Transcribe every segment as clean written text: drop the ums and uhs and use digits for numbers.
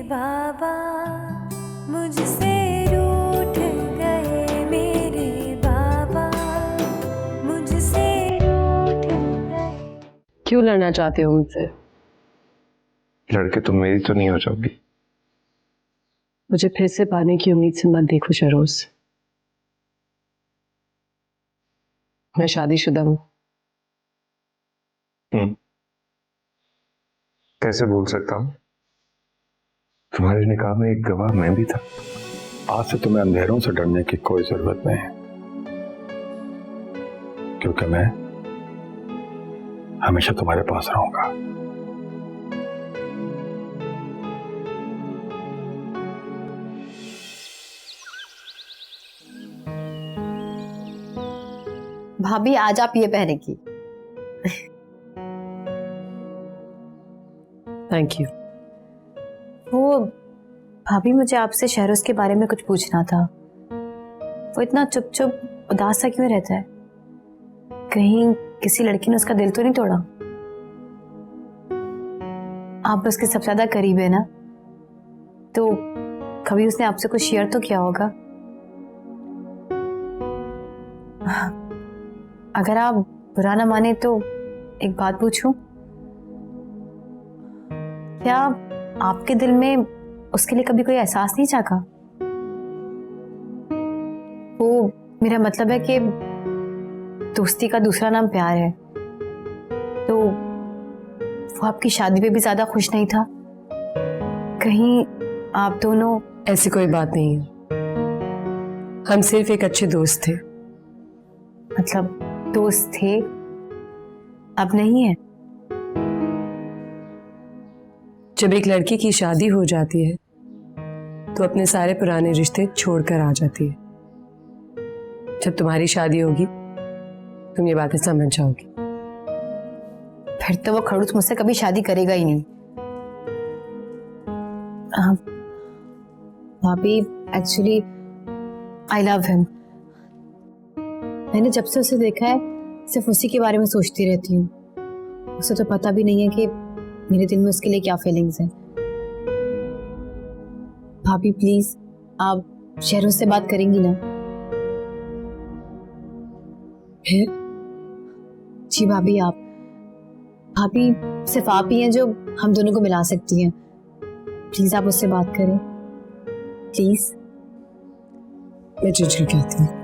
बाबा मुझसे रूठ गए, मेरे बाबा मुझसे रूठ गए। क्यों लड़ना चाहते हो मुझसे? लड़के तुम मेरी तो नहीं हो जाओगी। मुझे फिर से पाने की उम्मीद से मत देखो शहरोज। मैं शादीशुदा हूँ। कैसे भूल सकता हूँ? तुम्हारे निकाह में एक गवाह मैं भी था। आज से तुम्हें अंधेरों से डरने की कोई जरूरत नहीं है, क्योंकि मैं हमेशा तुम्हारे पास रहूंगा। भाभी आज आप ये पहनेगी। Thank you. वो भाभी मुझे आपसे शहरोज के बारे में कुछ पूछना था। वो इतना चुप चुप उदास सा क्यों रहता है? कहीं किसी लड़की ने उसका दिल तो नहीं तोड़ा? आप उसके सबसे ज्यादा करीब है ना, तो कभी उसने आपसे कुछ शेयर तो किया होगा। अगर आप बुरा ना माने तो एक बात पूछूं? क्या आपके दिल में उसके लिए कभी कोई एहसास नहीं जागा? वो मेरा मतलब है कि दोस्ती का दूसरा नाम प्यार है, तो वो आपकी शादी पे भी ज्यादा खुश नहीं था? कहीं आप दोनों? ऐसी कोई बात नहीं है, हम सिर्फ एक अच्छे दोस्त थे। मतलब दोस्त थे, अब नहीं है? जब एक लड़की की शादी हो जाती है तो अपने सारे पुराने रिश्ते छोड़कर आ जाती है। जब तुम्हारी शादी होगी तुम ये बातें समझ जाओगी। फिर तो वो खड़ूस मुझसे कभी शादी करेगा ही नहीं। भाभी एक्चुअली आई लव हिम। मैंने जब से उसे देखा है सिर्फ उसी के बारे में सोचती रहती हूँ। उसे तो पता भी नहीं है कि मेरे दिल में उसके लिए क्या फीलिंग्स हैं। भाभी प्लीज आप शहरों से बात करेंगी ना? है? जी भाभी आप। भाभी सिर्फ आप ही हैं जो हम दोनों को मिला सकती हैं। प्लीज आप उससे बात करें, प्लीज। मैं चिड़चिड़ कहती हूँ।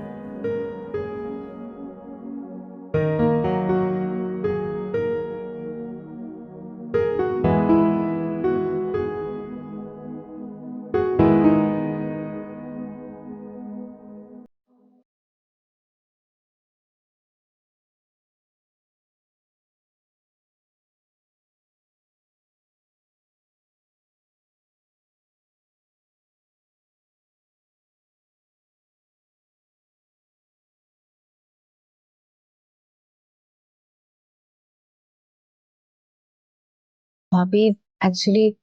भाभी एक्चुअली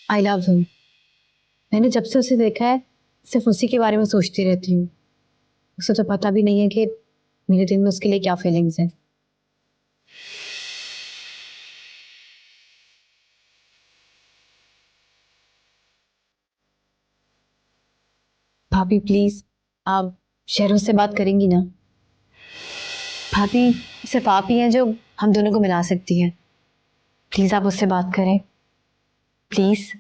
आई लव हिम। मैंने जब से उसे देखा है सिर्फ उसी के बारे में सोचती रहती हूँ। उसे तो पता भी नहीं है कि मेरे दिल में उसके लिए क्या फीलिंग्स हैं। भाभी प्लीज आप शहरों से बात करेंगी ना? भाभी सिर्फ आप ही हैं जो हम दोनों को मिला सकती हैं। प्लीज आप उससे बात करें, प्लीज।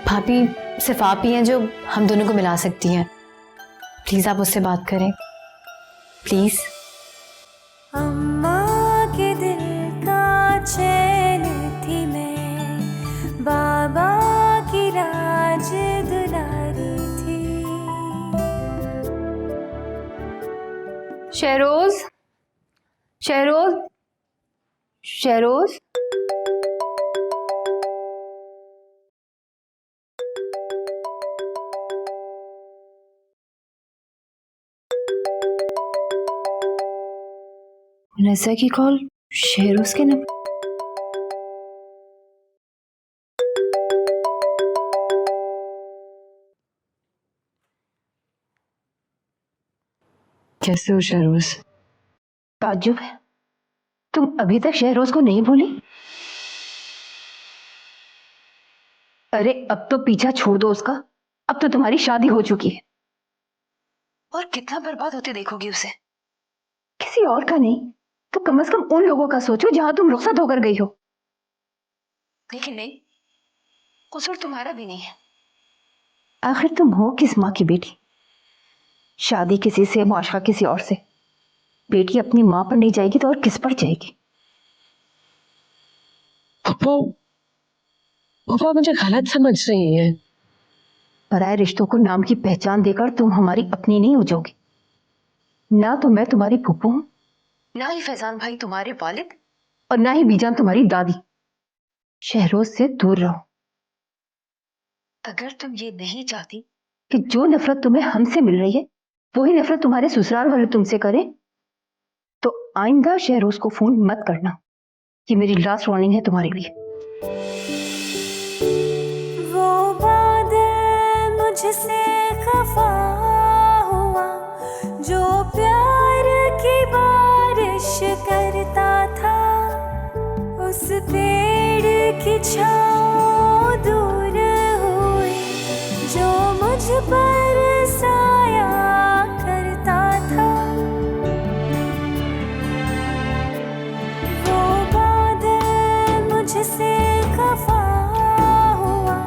भाभी सिर्फ आप ही हैं जो हम दोनों को मिला सकती हैं। प्लीज आप उससे बात करें, प्लीज। अम्मा के दिल का चैन थी मैं, बाबा की राज दुलारी थी। शहरोज, शहरोज, शहरोज। मुनज़्ज़ा की कॉल शहरोज के नंबर। कैसे हो शहरोज? ताज्जुब है, तुम अभी तक शहरोज को नहीं भूली? अरे अब तो पीछा छोड़ दो उसका, अब तो तुम्हारी शादी हो चुकी है। और कितना बर्बाद होते देखोगी उसे, किसी और का नहीं तो कम से कम उन लोगों का सोचो जहां तुम रुखसत होकर गई हो। लेकिन नहीं, कसूर तुम्हारा भी नहीं है। आखिर तुम हो किस माँ की बेटी? शादी किसी से, मुआशरा किसी और से। बेटी अपनी माँ पर नहीं जाएगी तो और किस पर जाएगी? पापा, पापा मुझे गलत समझ रही है। पराये रिश्तों को नाम की पहचान देकर तुम हमारी अपनी नहीं हो जाओगी। ना तो मैं तुम्हारी फूफू हूं, ना ही फैजान भाई तुम्हारे वालिद, और ना ही बीजान तुम्हारी दादी। शहरोज से दूर रहो। अगर तुम ये नहीं चाहती कि जो नफरत तुम्हें हमसे मिल रही है वही नफरत तुम्हारे ससुराल वाले तुमसे करें, तो आइंदा शहरोज को फोन मत करना। ये मेरी लास्ट वार्निंग है तुम्हारे लिए। वो बादल मुझसे खफा हुआ जो प्यार की बारिश करता था, उस पेड़ की छाँव दूर हुई जो मुझ पर साया करता था। वो बादल मुझसे खफा हुआ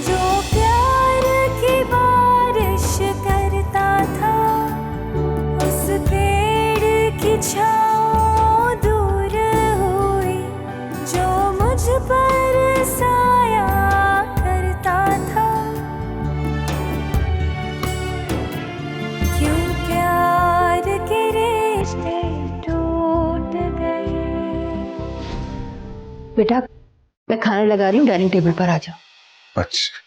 जो प्यार की बारिश करता था, उस पेड़ की छाँव दूर हुई जो मुझ पर साया करता था। क्यों प्यार के रिश्ते टूट गए। बेटा मैं खाना लगा रही हूँ, डाइनिंग टेबल पर आ जाओ। अच्छा,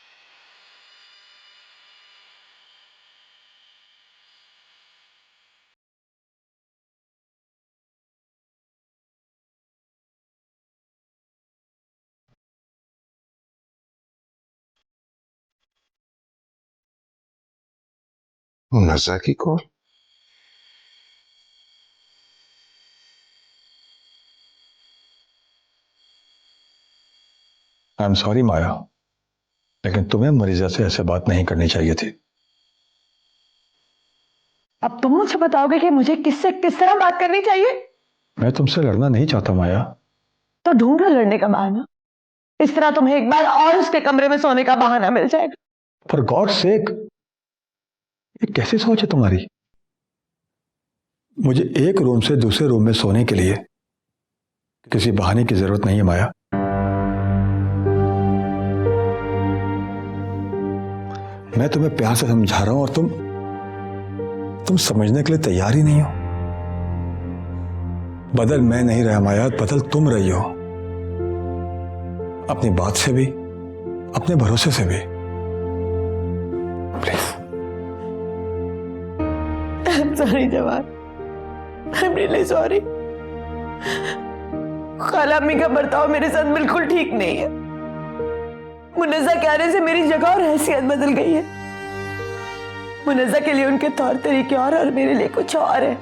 मुनज़्ज़ा की कॉल? आई एम सॉरी माया, लेकिन तुम्हें मरीजा से ऐसे बात नहीं करनी चाहिए थी। अब तुम मुझे बताओगे कि मुझे किससे किस तरह बात करनी चाहिए? मैं तुमसे लड़ना नहीं चाहता माया। तो ढूंढ लो लड़ने का बहाना। इस तरह तुम्हें एक बार और उसके कमरे में सोने का बहाना मिल जाएगा। फॉर गॉड सेक, ये कैसी सोच है तुम्हारी? मुझे एक रूम से दूसरे रूम में सोने के लिए किसी बहाने की जरूरत नहीं है माया। मैं तुम्हें प्यार से समझा रहा हूं और तुम समझने के लिए तैयार ही नहीं हो। बदल मैं नहीं रहा माया, बदल तुम रही हो, अपनी बात से भी, अपने भरोसे से भी। प्लीज। I'm sorry जवान, I'm really sorry। खाला अम्मी का बर्ताव मेरे साथ बिल्कुल ठीक नहीं है। मुनज़्ज़ा के आने से मेरी जगह और हैसियत बदल गई है। मुनज़्ज़ा के लिए उनके तौर तरीके और मेरे लिए कुछ और है।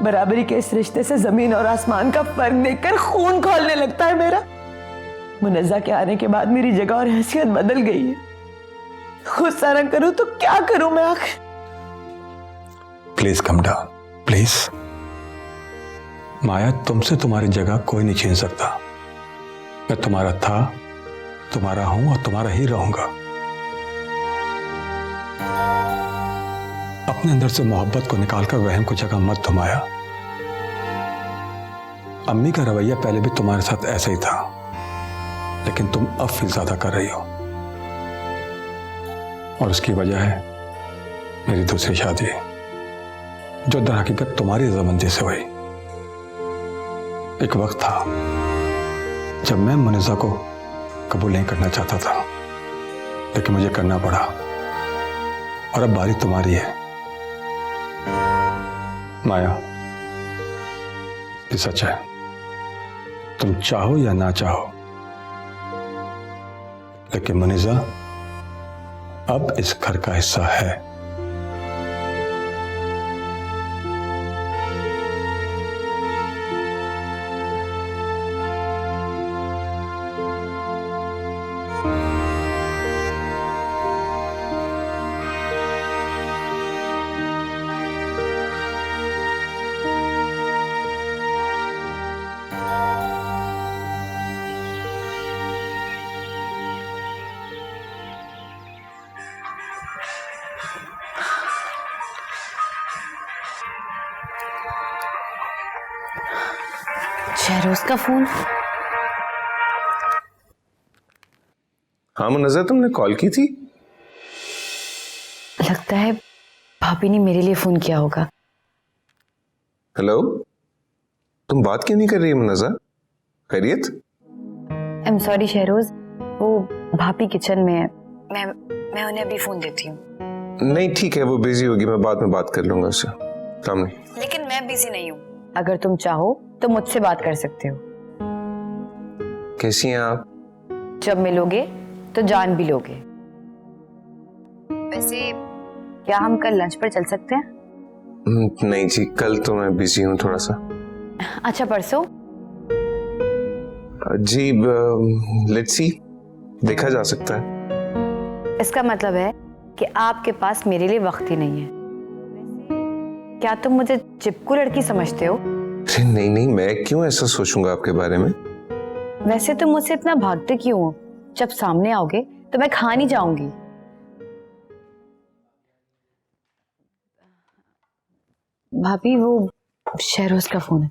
बराबरी के इस रिश्ते से जमीन और आसमान का फर्क देखकर खून खौलने लगता है मेरा। मुनज़्ज़ा के आने के बाद मेरी जगह और हैसियत बदल गई है। गुस्सा न करूं तो क्या करूं मैं आखिर? Please come down, please. Maya, तुमसे तुम्हारी जगह कोई नहीं छीन सकता। मैं तुम्हारा था, तुम्हारा हूं और तुम्हारा ही रहूंगा। अपने अंदर से मोहब्बत को निकालकर वहम को जगह मत दो माया। अम्मी का रवैया पहले भी तुम्हारे साथ ऐसा ही था, लेकिन तुम अब फील ज्यादा कर रही हो, और उसकी वजह है मेरी दूसरी शादी, जो दर हकीकत तुम्हारी रजामंदी से हुई। एक वक्त था जब मैं मुनज़्ज़ा को कबूल नहीं करना चाहता था, लेकिन मुझे करना पड़ा, और अब बारी तुम्हारी है। माया, कि सच है, तुम चाहो या ना चाहो, लेकिन मुनीजा अब इस घर का हिस्सा है। शहरोज का फोन। हाँ मुनज़्ज़ा, तुमने कॉल की थी? लगता है भाभी ने मेरे लिए फोन किया होगा। हेलो, तुम बात क्यों नहीं कर रही मुनज़्ज़ा? खैरियत? आई एम सॉरी शहरोज, वो भाभी किचन में है। मैं उन्हें अभी फोन देती हूँ। नहीं ठीक है, वो बिजी होगी, मैं बाद में बात कर लूंगा उससे। सामने। लेकिन मैं बिजी नहीं हूँ। अगर तुम चाहो तो मुझसे बात कर सकते हो। कैसी हैं आप? जब मिलोगे तो जान भी लोगे। वैसे क्या हम कल लंच पर चल सकते हैं? नहीं जी, कल तो मैं बिजी हूँ थोड़ा सा। अच्छा, परसों? जी लेट्स सी, देखा जा सकता है। इसका मतलब है कि आपके पास मेरे लिए वक्त ही नहीं है। क्या तुम मुझे चिपकू लड़की समझते हो? अरे नहीं नहीं, मैं क्यों ऐसा सोचूंगा आपके बारे में? वैसे तुम मुझसे इतना भागते क्यों हो? जब सामने आओगे तो मैं खा नहीं जाऊंगी। भाभी, वो शहरोज का फोन है।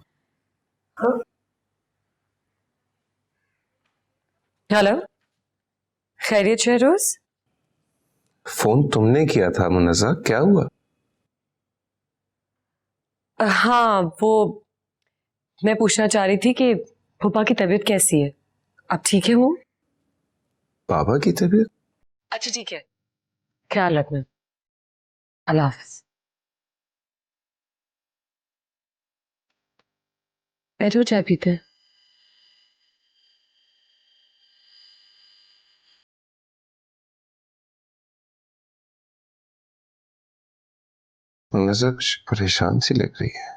हेलो, खैरियत शहरोज? फोन तुमने किया था मुनज़्ज़ा, क्या हुआ? हाँ, वो मैं पूछना चाह रही थी कि फूफा की तबीयत कैसी है? अब ठीक है वो? बाबा की तबीयत? अच्छा ठीक है, ख्याल रखना। अल्लाह हाफिज। बैठो, चाय पीते हैं। मुनज़्ज़ा कुछ परेशान सी लग रही है,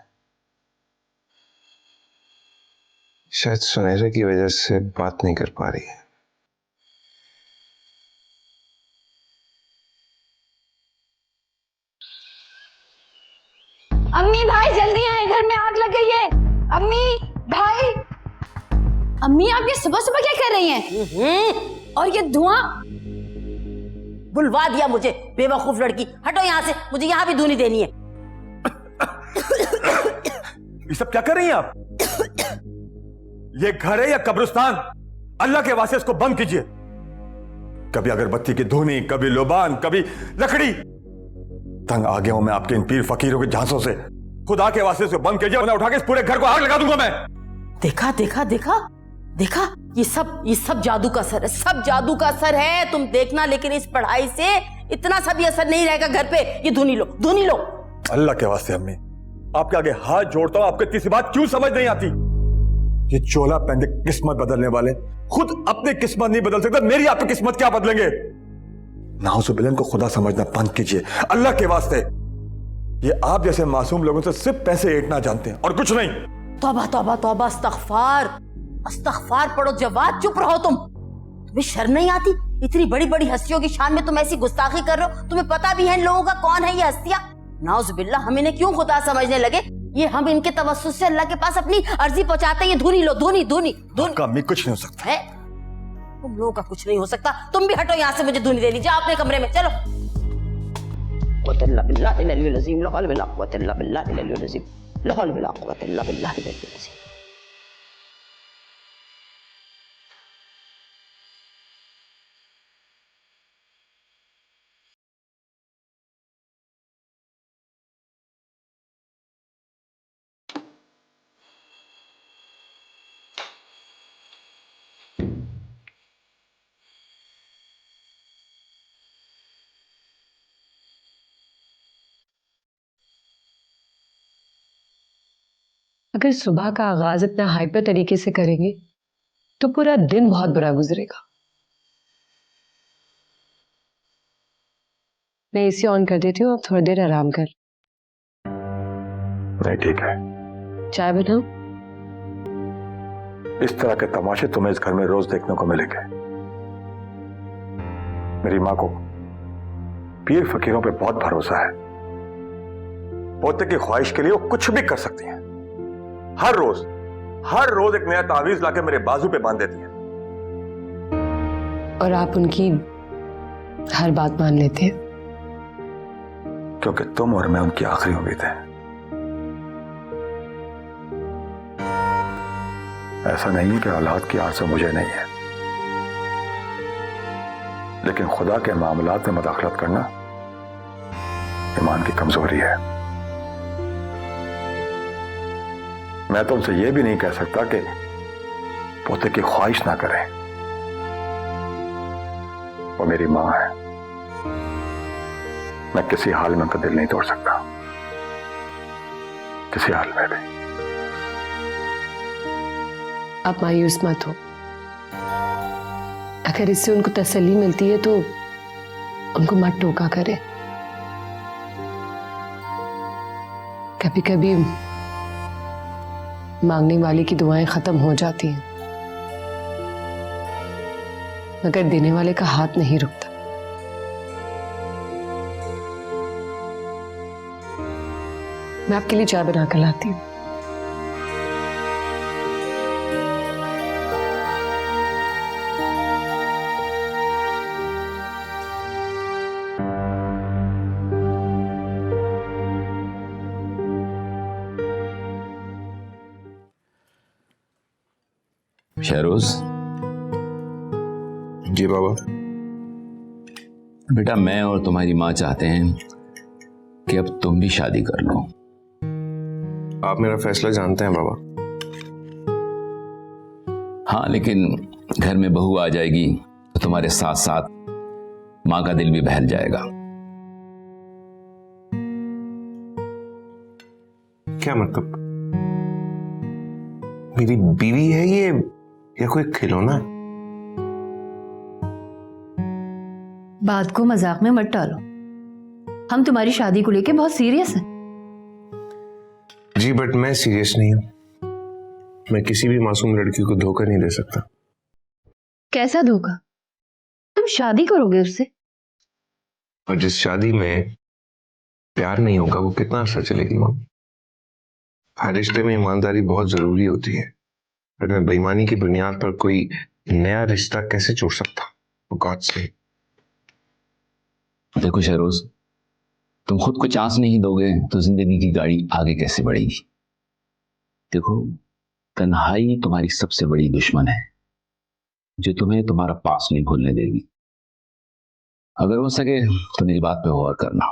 शायद सुनहरे की वजह से बात नहीं कर पा रही है। अम्मी भाई जल्दी आए, घर में आग लग गई है। अम्मी भाई। अम्मी आप ये सुबह सुबह क्या कर रही हैं? और ये धुआं? बुलवा दिया मुझे, बेवकूफ लड़की। हटो यहाँ से, मुझे यहाँ भी धुनी देनी है। ये सब क्या कर रही हैं आप? ये घर है या कब्रिस्तान? अल्लाह के वास्ते इसको बंद कीजिए। कभी अगरबत्ती की धुनी, कभी लोबान, कभी लकड़ी। तंग आ गया हूं मैं आपके इन पीर फकीरों के झांसों से। खुदा के वास्ते इसको बंद कीजिए, वरना उठा के इस पूरे घर को आग लगा दूंगा मैं। देखा देखा देखा देखा, ये सब जादू का असर है, सब जादू का असर है। तुम देखना, लेकिन इस पढ़ाई से इतना सा भी असर नहीं रहेगा घर पे। ये धुनी लो, धुनी लो। अल्लाह के वास्ते अम्मी, आपके आगे हाथ जोड़ता हूं, आपको इतनी सी बात क्यों समझ नहीं आती? ये चोला पहन के किस्मत बदलने वाले खुद अपनी किस्मत नहीं बदल सकते, मेरी आपकी किस्मत क्या बदलेंगे? नाउजुबिल्लाह को खुदा समझना बंद कीजिए अल्लाह के वास्ते। ये आप जैसे मासूम लोगों से सिर्फ पैसे ऐंठना जानते हैं और कुछ नहीं। तौबा तौबा तौबा, अस्तगफार अस्तगफार पढ़ो। जवाब, चुप रहो तुम। तुम्हें शर्म नहीं आती? इतनी बड़ी बड़ी हस्तियों की शान में तुम ऐसी गुस्ताखी कर रहे हो। तुम्हें पता भी है इन लोगों का कौन है ये हस्तियां? नाउजुबिल्लाह, हम इन्हें क्यों खुदा समझने लगे? ये हम इनके तवस्सुस से अल्लाह के पास अपनी अर्जी पहुंचाते हैं। ये धुनी लो, धुनी धुनी धुनी। अम्मी कुछ नहीं हो सकता है, तुम लोगों का कुछ नहीं हो सकता। तुम भी हटो यहाँ से, मुझे धुनी देनी। जाओ अपने कमरे में, चलो। अगर सुबह का आगाज इतना हाइपर तरीके से करेंगे तो पूरा दिन बहुत बुरा गुजरेगा। मैं एसी ऑन कर देती हूँ, आप थोड़ी देर आराम कर। नहीं ठीक है। चाय बनाऊं? इस तरह के तमाशे तुम्हें इस घर में रोज देखने को मिलेंगे। मेरी माँ को पीर फकीरों पे बहुत भरोसा है। पोते की ख्वाहिश के लिए वो कुछ भी कर सकती हैं। हर रोज एक नया तावीज लाके मेरे बाजू पे बांध देती हैं। और आप उनकी हर बात मान लेते हैं? क्योंकि तुम और मैं उनकी आखिरी उम्मीद है। ऐसा नहीं है कि औलाद की आरज़ू मुझे नहीं है, लेकिन खुदा के मामलात में मदाखलत करना ईमान की कमजोरी है। मैं तो उनसे यह भी नहीं कह सकता कि पोते की ख्वाहिश ना करें। वो मेरी मां है, मैं किसी हाल में उनका दिल नहीं तोड़ सकता, किसी हाल में भी। आप मायूस मत हो। अगर इससे उनको तसल्ली मिलती है तो उनको मत टोका करे। कभी कभी मांगने वाले की दुआएं खत्म हो जाती हैं, मगर देने वाले का हाथ नहीं रुकता। मैं आपके लिए चाय बना कर लाती हूँ। शहरोज। जी बाबा। बेटा, मैं और तुम्हारी माँ चाहते हैं कि अब तुम भी शादी कर लो। आप मेरा फैसला जानते हैं बाबा। हाँ, लेकिन घर में बहू आ जाएगी तो तुम्हारे साथ साथ माँ का दिल भी बहल जाएगा। क्या मतलब? मेरी बीवी है ये या कोई खिलौना? बात को मजाक में मत डालो। हम तुम्हारी शादी को लेके बहुत सीरियस हैं। जी, बट मैं सीरियस नहीं हूं। मैं किसी भी मासूम लड़की को धोखा नहीं दे सकता। कैसा धोखा? तुम शादी करोगे उससे? और जिस शादी में प्यार नहीं होगा वो कितना अर्सा चलेगी मां? हर रिश्ते में ईमानदारी बहुत जरूरी होती है, बट मैं बेईमानी की बुनियाद पर कोई नया रिश्ता कैसे जोड़ सकता? गॉड से। देखो शहरोज, तुम खुद को चांस नहीं दोगे तो जिंदगी की गाड़ी आगे कैसे बढ़ेगी? देखो, तन्हाई तुम्हारी सबसे बड़ी दुश्मन है, जो तुम्हें तुम्हारा पास नहीं भूलने देगी। अगर हो सके तो मेरी बात पे गौर करना।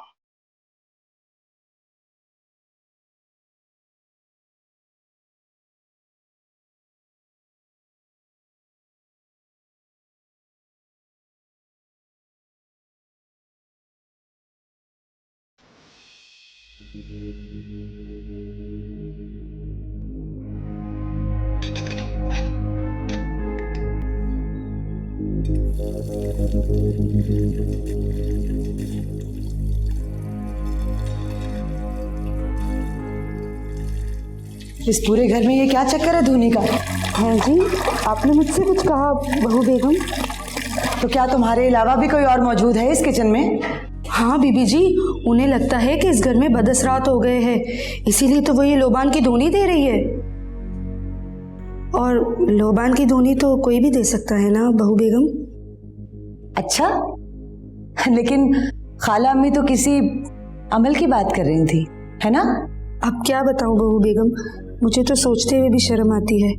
इस पूरे घर में ये क्या चक्कर है धोनी का? हाँ जी, आपने मुझसे कुछ कहा बहू बेगम? तो क्या तुम्हारे अलावा भी कोई और मौजूद है इस किचन में? हाँ बीबी जी, उन्हें लगता है कि इस घर में बदअसरात हो गए हैं, इसीलिए तो वो ये लोबान की धुनी दे रही है। और लोबान की धुनी तो कोई भी दे सकता है ना बहू बेगम? अच्छा, लेकिन खाला अम्मी तो किसी अमल की बात कर रही थी, है ना? अब क्या बताऊं बहू बेगम, मुझे तो सोचते हुए भी शर्म आती है।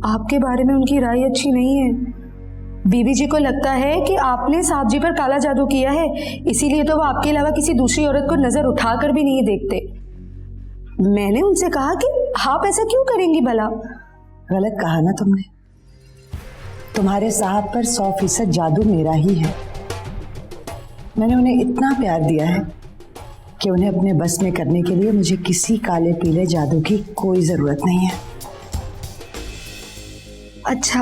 आपके बारे में उनकी राय अच्छी नहीं है। बीबी जी को लगता है कि आपने साहब जी पर काला जादू किया है, इसीलिए तो वो आपके अलावा किसी दूसरी औरत को नजर उठाकर भी नहीं देखते। मैंने उनसे कहा कि आप ऐसा क्यों करेंगी भला? गलत कहा ना तुमने। तुम्हारे साहब पर 100% जादू मेरा ही है। मैंने उन्हें इतना प्यार दिया है कि उन्हें अपने बस में करने के लिए मुझे किसी काले पीले जादू की कोई जरूरत नहीं है। अच्छा,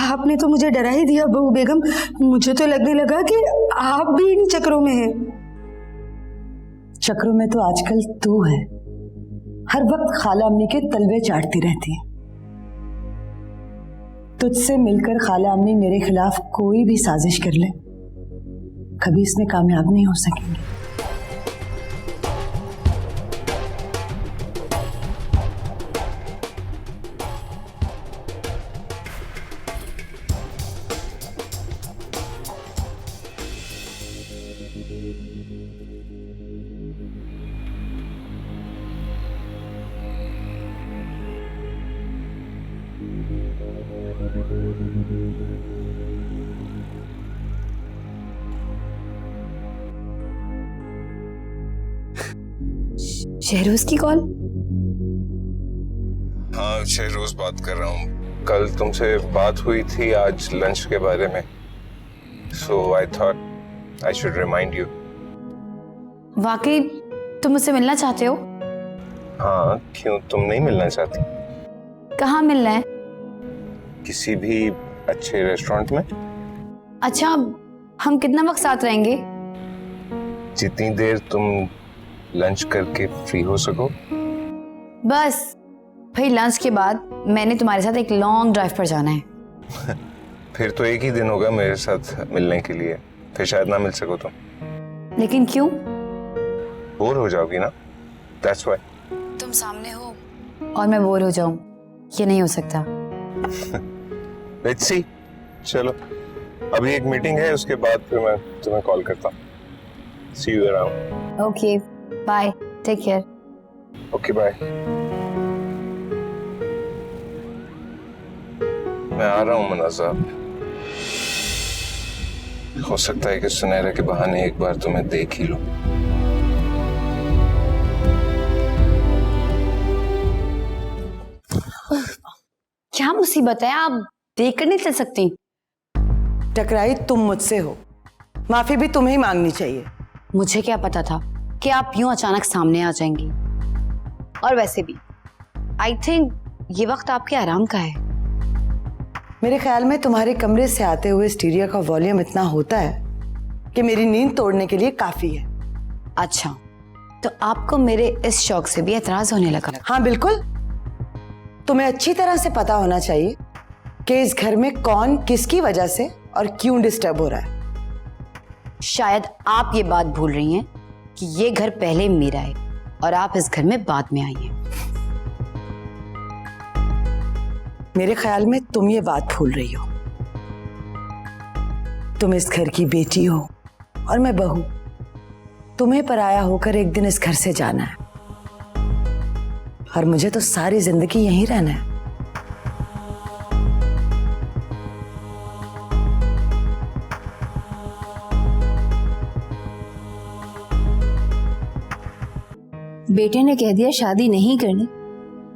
आपने तो मुझे डरा ही दिया बहू बेगम। मुझे तो लगने लगा कि आप भी इन चक्रों में हैं। चक्रों में तो आजकल तू है, हर वक्त खाला अम्मी के तलवे चाटती रहती है। तुझसे मिलकर खाला अम्मी मेरे खिलाफ कोई भी साजिश कर ले, कभी इसमें कामयाब नहीं हो सकेंगी। शहरोज की कॉल? हाँ शहरोज बात कर रहा हूँ। कल तुमसे बात हुई थी आज लंच के बारे में, so I thought I should remind you. वाकई तुम मुझसे मिलना चाहते हो? हाँ, क्यों तुम नहीं मिलना चाहती? कहाँ मिलना है? किसी भी अच्छे रेस्टोरेंट में। अच्छा, हम कितना वक्त साथ रहेंगे? जितनी देर तुम लंच करके फ्री हो सको। बस भाई, लंच के बाद मैंने तुम्हारे साथ एक लॉन्ग ड्राइव पर जाना है। फिर तो एक ही दिन होगा मेरे साथ मिलने के लिए, फिर शायद ना मिल सको तुम। लेकिन क्यों? बोर हो जाओगी ना, दैट्स व्हाई। तुम सामने हो और मैं बोर हो जाऊं, ये नहीं हो सकता। Let's see. चलो अभी एक मीटिंग है, उसके बाद फिर मैं तुम्हें कॉल करता हूँ। See you around. Okay, bye, take care. Okay bye. मैं आ रहा हूँ मुनज़्ज़ा। हो सकता है कि सुनहरे के बहाने एक बार तुम्हें देख ही लूं। क्या मुसीबत है? आप देख कर नहीं चल सकती? टकराई तुम मुझसे हो, माफी भी तुम्हें ही मांगनी चाहिए। मुझे क्या पता था कि आप यूं अचानक सामने आ जाएंगी। और वैसे भी आई थिंक ये वक्त आपके आराम का है। मेरे ख्याल में तुम्हारे कमरे से आते हुए स्टीरियो का वॉल्यूम इतना होता है कि मेरी नींद तोड़ने के लिए काफी है। अच्छा, तो आपको मेरे इस शौक से भी एतराज होने लगा? हाँ बिल्कुल। तुम्हें अच्छी तरह से पता होना चाहिए कि इस घर में कौन किसकी वजह से और क्यों डिस्टर्ब हो रहा है। शायद आप ये बात भूल रही हैं कि ये घर पहले मेरा है और आप इस घर में बाद में आई हैं। मेरे ख्याल में तुम ये बात भूल रही हो। तुम इस घर की बेटी हो और मैं बहू। तुम्हें पराया होकर एक दिन इस घर से जाना है और मुझे तो सारी जिंदगी यहीं रहना है। बेटे ने कह दिया शादी नहीं करनी,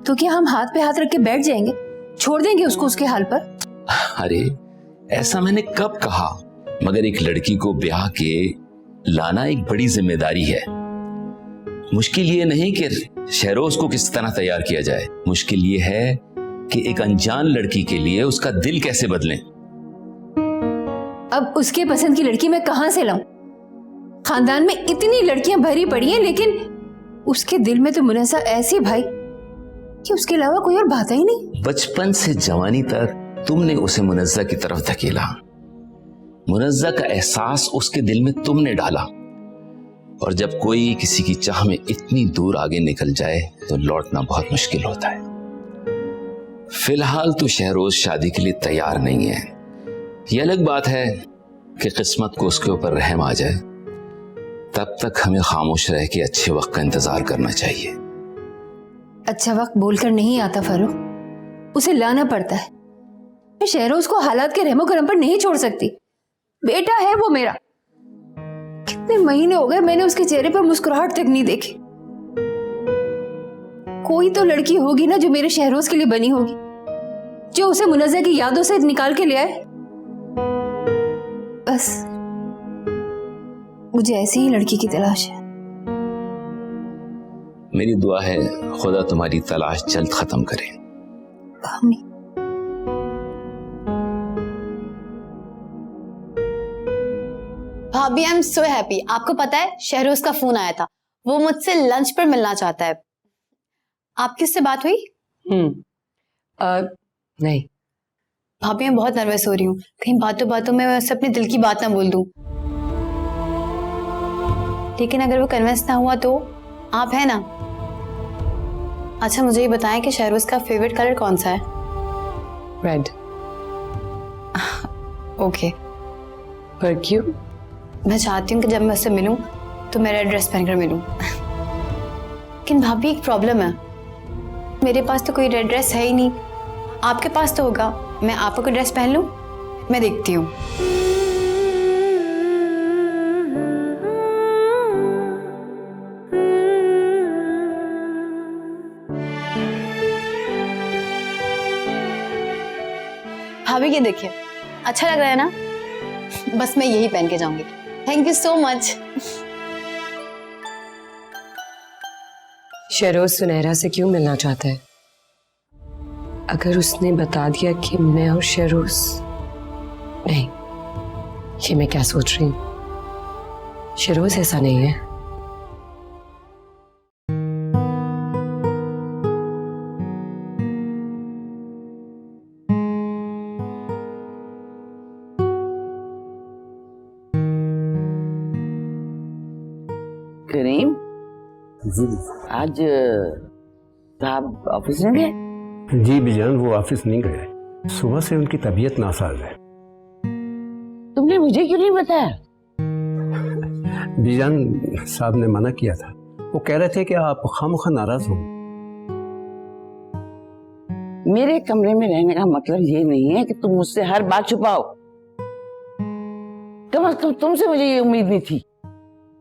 तो क्या हम हाथ पे हाथ रख के बैठ जाएंगे? छोड़ देंगे उसको उसके हाल पर? अरे ऐसा मैंने कब कहा, मगर एक लड़की को ब्याह के लाना एक बड़ी जिम्मेदारी है। मुश्किल ये नहीं कि शहरोज को किस तरह तैयार किया जाए, मुश्किल ये है कि एक अनजान लड़की के लिए उसका दिल कैसे बदलें। अब उसके पसंद की लड़की मैं कहां से लाऊं? खानदान में इतनी लड़कियां भरी पड़ी हैं, लेकिन उसके दिल में तो मुनज़्ज़ा ऐसी भाई कि उसके अलावा कोई और बात ही नहीं। बचपन से जवानी तक तुमने उसे मुनज़्ज़ा की तरफ धकेला, मुनज़्ज़ा का एहसास उसके दिल में तुमने डाला, और जब कोई किसी की चाह में इतनी दूर आगे निकल जाए तो लौटना बहुत मुश्किल होता है। फिलहाल तो शहरोज शादी के लिए तैयार नहीं है। यह अलग बात है कि किस्मत को उसके ऊपर रहम आ जाए, तब तक हमें खामोश रह के अच्छे वक्त का इंतजार करना चाहिए। अच्छा वक्त बोलकर नहीं आता फारूक, उसे लाना पड़ता है। मैं शहरोज को हालात के रहमो करम पर नहीं छोड़ सकती। बेटा है वो मेरा। कितने महीने हो गए मैंने उसके चेहरे पर मुस्कुराहट तक नहीं देखी। कोई तो लड़की होगी ना जो मेरे शहरोज के लिए बनी होगी, जो उसे मुनज़्ज़ा की यादों से निकाल के ले आए। बस मुझे ऐसी ही लड़की की तलाश है। मेरी दुआ है खुदा तुम्हारी तलाश जल्द खत्म करे। आमीन। भाभी आई एम सो हैप्पी। आपको पता है शहरोज का फोन आया था, वो मुझसे लंच पर मिलना चाहता है। आपकी उससे बात हुई? नहीं। भाभी मैं बहुत नर्वस हो रही हूँ, कहीं बातों बातों में मैं उससे अपने दिल की बात ना बोल दूं। लेकिन अगर वो कन्विंस ना हुआ तो आप है ना। अच्छा मुझे ये बताएं कि शहरोज का फेवरेट कलर कौन सा है? रेड। ओके। पर क्यों? मैं चाहती हूँ कि जब मैं उससे मिलूं तो मैं रेड ड्रेस पहनकर मिलूं। लेकिन भाभी एक प्रॉब्लम है, मेरे पास तो कोई रेड ड्रेस है ही नहीं। आपके पास तो होगा, मैं आपको कोई ड्रेस पहन लूं? मैं देखती हूँ। भाभी ये देखिए, अच्छा लग रहा है ना? बस मैं यही पहन के जाऊंगी। Thank you so much. Shahroz सुनहरा से क्यों मिलना चाहता है? अगर उसने बता दिया कि मैं और शहरोज, नहीं, ये मैं क्या सोच रही हूँ, शहरोज ऐसा नहीं है। करीम, आज साहब ऑफिस में गए? जी बीजान, वो ऑफिस नहीं गए। सुबह से उनकी तबीयत नासाज है। तुमने मुझे क्यों नहीं बताया? बीजान साहब ने मना किया था। वो कह रहे थे कि आप खामखा नाराज हो। मेरे कमरे में रहने का मतलब ये नहीं है कि तुम मुझसे हर बात छुपाओ। कम से कम तुमसे मुझे ये उम्मीद नहीं थी।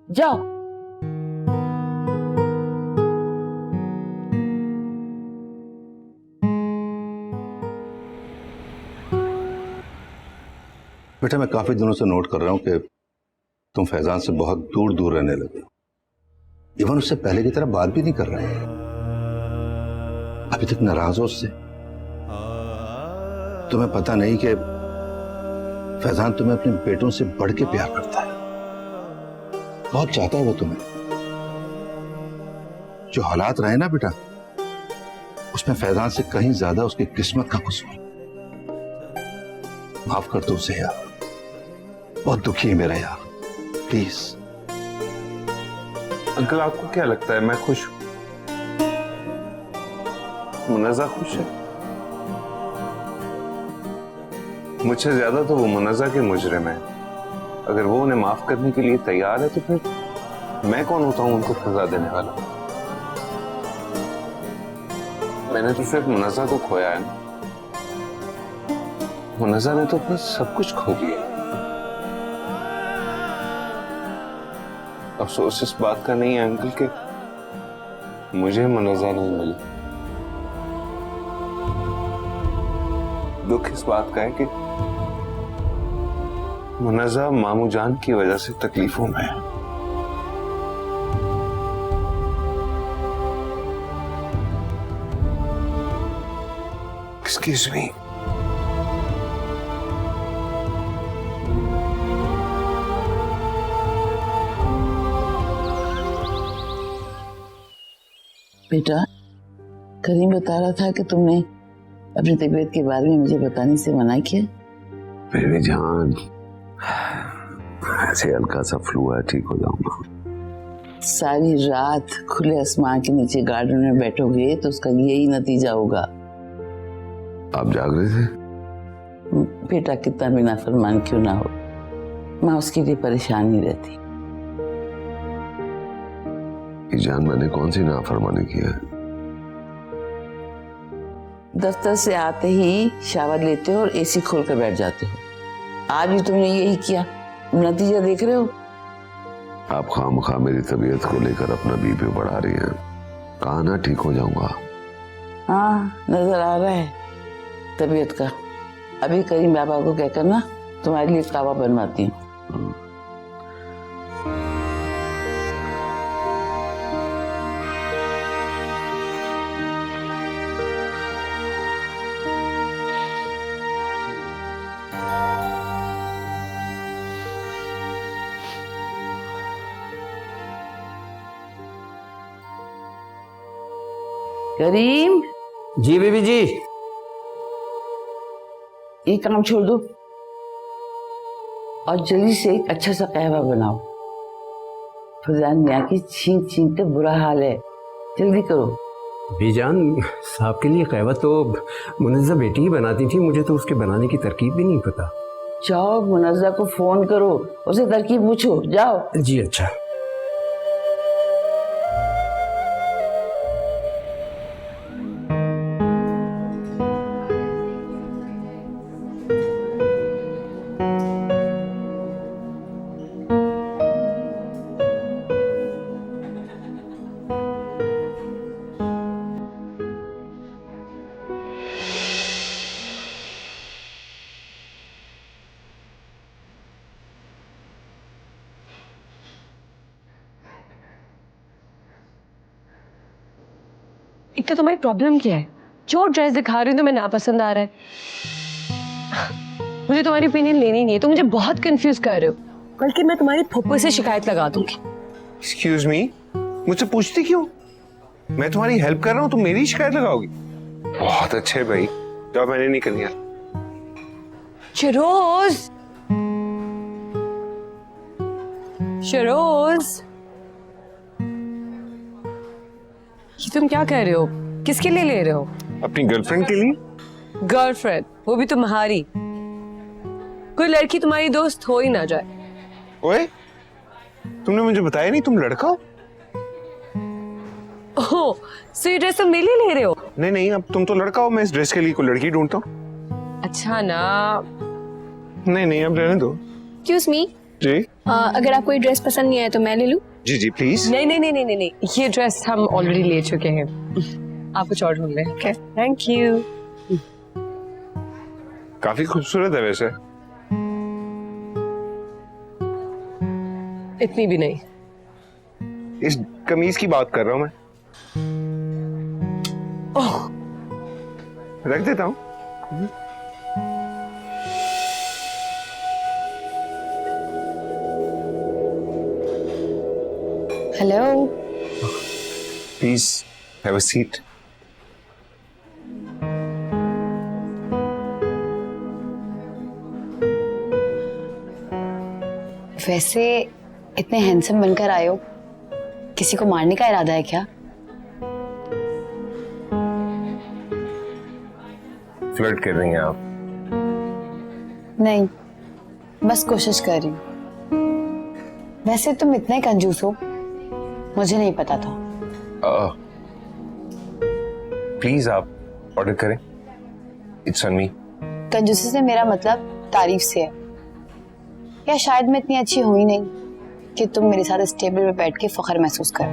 जाओ। बेटा, मैं काफी दिनों से नोट कर रहा हूं कि तुम फैजान से बहुत दूर दूर रहने लगे। इवन उससे पहले की तरह बात भी नहीं कर रहे हैं। अभी तक नाराज हो उससे। तुम्हें पता नहीं कि फैजान तुम्हें अपने बेटों से बढ़ के प्यार करता है। बहुत चाहता है वो तुम्हें। जो हालात रहे ना बेटा, उसमें फैजान से कहीं ज्यादा उसकी किस्मत का कसूर। माफ कर दो उसे यार, बहुत दुखी है मेरा यार, प्लीज। अंकल, आपको क्या लगता है मैं खुश हूं? मुन्नज़ा खुश है? मुझसे ज्यादा तो वो मुन्नज़ा के मुजरिम है। अगर वो उन्हें माफ करने के लिए तैयार है तो फिर मैं कौन होता हूं उनको सजा देने वाला? मैंने तो सिर्फ मुन्नज़ा को खोया है ना। मुन्नज़ा ने तो अपना सब कुछ खो दिया। अफसोस इस बात का नहीं है अंकल कि मुझे मुन्नज़ा नहीं मिली। दुख इस बात का है कि मुन्नज़ा मामू जान की वजह से तकलीफों में है। Excuse me. बेटा, करीम बता रहा था कि तुमने अपनी तबीयत के बारे में मुझे बताने से मना किया। मेरी जान, ऐसे हल्का सा फ्लू है, ठीक हो जाऊंगा। सारी रात खुले आसमान के नीचे गार्डन में बैठोगे तो उसका यही नतीजा होगा। आप जाग रहे थे? बेटा कितना भी नाफरमान क्यों ना हो, माँ उसके लिए परेशान ही रहती। जान, मैंने कौन सी नाफरमानी की है? दफ्तर से आते ही शावर लेते हो और एसी खोल कर बैठ जाते हो। आज भी तुमने यही किया, नतीजा देख रहे हो। आप खामखा मेरी तबीयत को लेकर अपना बीपी बढ़ा रही हैं। कहा ना ठीक हो जाऊंगा। हाँ, नजर आ रहा है तबीयत का। अभी करीम बाबा को कहकर ना तुम्हारे लिए कावा बनवाती हूँ। करीम, जी बीबी जी। ये काम छोड़ दो और जल्दी से एक अच्छा सा कहवा बनाओ। फरजान मियाँ की छींक छींक के बुरा हाल है, जल्दी करो। बीजान साहब के लिए कहवा तो मुनज़्ज़ा बेटी ही बनाती थी, मुझे तो उसके बनाने की तरकीब भी नहीं पता। जाओ मुनज़्ज़ा को फोन करो, उसे तरकीब पूछो, जाओ। जी अच्छा। एक तो तुम्हारी प्रॉब्लम क्या है? जो ड्रेस दिखा रही हूँ तुम्हें नापसंद आ रहा है। मुझे तुम्हारी ओपिनियन लेनी नहीं है, तुम मुझे बहुत कंफ्यूज कर रहे हो। बल्कि मैं तुम्हारी फुप्पो से शिकायत लगा दूंगी। एक्सक्यूज मी, मुझसे पूछती क्यों? मैं तुम्हारी हेल्प कर रहा हूँ, तुम मेरी शिकायत लगाओगी? बहुत अच्छे भाई, जॉब मैंने नहीं करनी है। शरोज, शरोज, ये तुम क्या कह रहे हो? किसके लिए ले रहे हो? अपनी गर्लफ्रेंड के लिए। गर्लफ्रेंड? वो भी तुम्हारी? कोई लड़की तुम्हारी दोस्त हो ही ना जाए। ओए, तुमने मुझे बताया नहीं तुम लड़का हो? ओह, सो ये ड्रेस तुम मेरे लिए ले रहे हो? नहीं नहीं, अब तुम तो लड़का हो, मैं इस ड्रेस के लिए कोई लड़की ढूंढता हूँ। अच्छा ना। नहीं नहीं, अब रहने दो। एक्सक्यूज मी, जी अगर आपको ये ड्रेस पसंद नहीं आया तो मैं ले लूं? जी जी प्लीज। नहीं नहीं नहीं नहीं नहीं, ये ड्रेस हम ऑलरेडी ले चुके हैं, आप कुछ और ढूंढ लें। Okay, thank you. काफी खूबसूरत है वैसे। इतनी भी नहीं। इस कमीज की बात कर रहा हूं मैं। ओह, रख देता हूँ। Hello, please have a seat. वैसे इतने हैंडसम बनकर आए हो, किसी को मारने का इरादा है क्या? फ्लर्ट कर रही हैं आप? नहीं, बस कोशिश कर रही हूँ। वैसे तुम इतने कंजूस हो, मुझे नहीं पता था। प्लीज आप ऑर्डर करें, इट्स ऑन मी। कंजूसी से मेरा मतलब तारीफ से है, या शायद मैं इतनी अच्छी हुई नहीं कि तुम मेरे साथ इस टेबल पे बैठ के फख्र महसूस करो।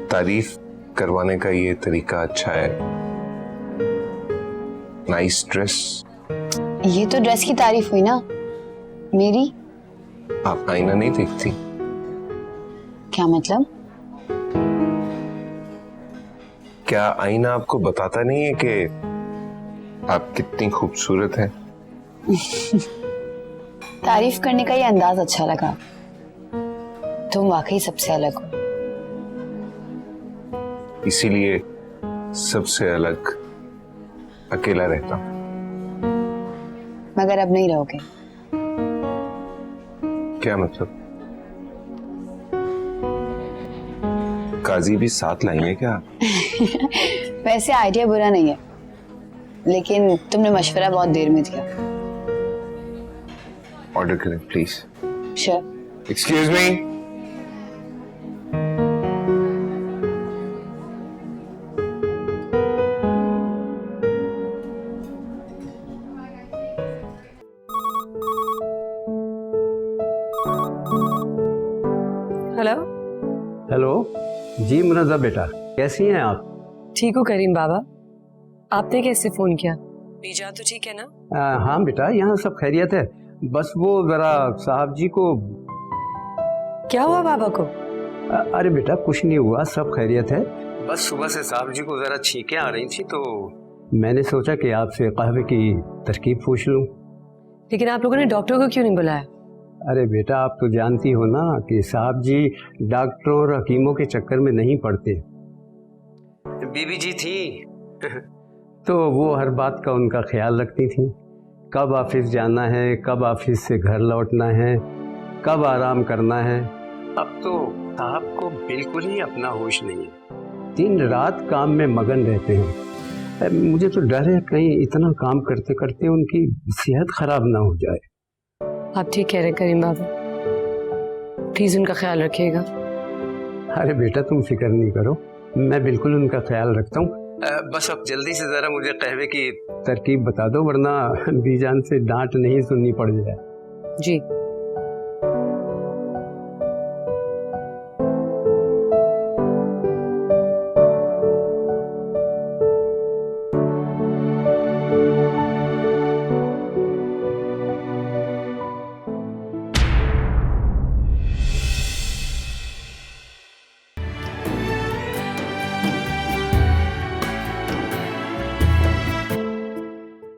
तारीफ करवाने का ये तरीका अच्छा है। Nice dress. ये तो ड्रेस की तारीफ हुई ना, मेरी? आप आईना नहीं देखती? क्या मतलब? क्या आईना आपको बताता नहीं है कि आप कितनी खूबसूरत हैं? तारीफ करने का ये अंदाज अच्छा लगा, तुम वाकई सबसे अलग हो। इसीलिए सबसे अलग अकेला रहता हूं। मगर अब नहीं रहोगे। क्या मतलब? काजी भी साथ लाएंगे क्या? वैसे आइडिया बुरा नहीं है, लेकिन तुमने मशवरा बहुत देर में दिया। ऑर्डर करें please. Sure. Excuse me. Hello. Hello जी मुनज़्ज़ा बेटा, कैसी हैं आप? ठीक हो करीम बाबा, आपने कैसे फोन किया? बीजा तो ठीक है ना? हाँ बेटा, यहाँ सब खैरियत है। बस वो जरा साहब जी को। क्या हुआ बाबा को? अरे बेटा कुछ नहीं हुआ, सब खैरियत है। बस सुबह से साहब जी को जरा छींकें आ रही थी तो मैंने सोचा कि आपसे कहवे की तरकीब पूछ लूं। लेकिन आप लोगों ने डॉक्टर को क्यों नहीं बुलाया? अरे बेटा, आप तो जानती हो ना कि साहब जी डॉक्टरों और हकीमों के चक्कर में नहीं पड़ते। बीबी जी थी तो वो हर बात का उनका ख्याल रखती थी, कब ऑफिस जाना है, कब ऑफिस से घर लौटना है, कब आराम करना है। अब तो साहब को बिल्कुल ही अपना होश नहीं है, दिन रात काम में मगन रहते हैं। मुझे तो डर है कहीं इतना काम करते करते उनकी सेहत खराब ना हो जाए। आप ठीक कह रहे करीम बाबा, प्लीज उनका ख्याल रखिएगा। अरे बेटा, तुम फिक्र नहीं करो, मैं बिल्कुल उनका ख्याल रखता हूँ। बस अब जल्दी से जरा मुझे कहवे की तरकीब बता दो, वरना बीजान से डांट नहीं सुननी पड़ जाए। जी।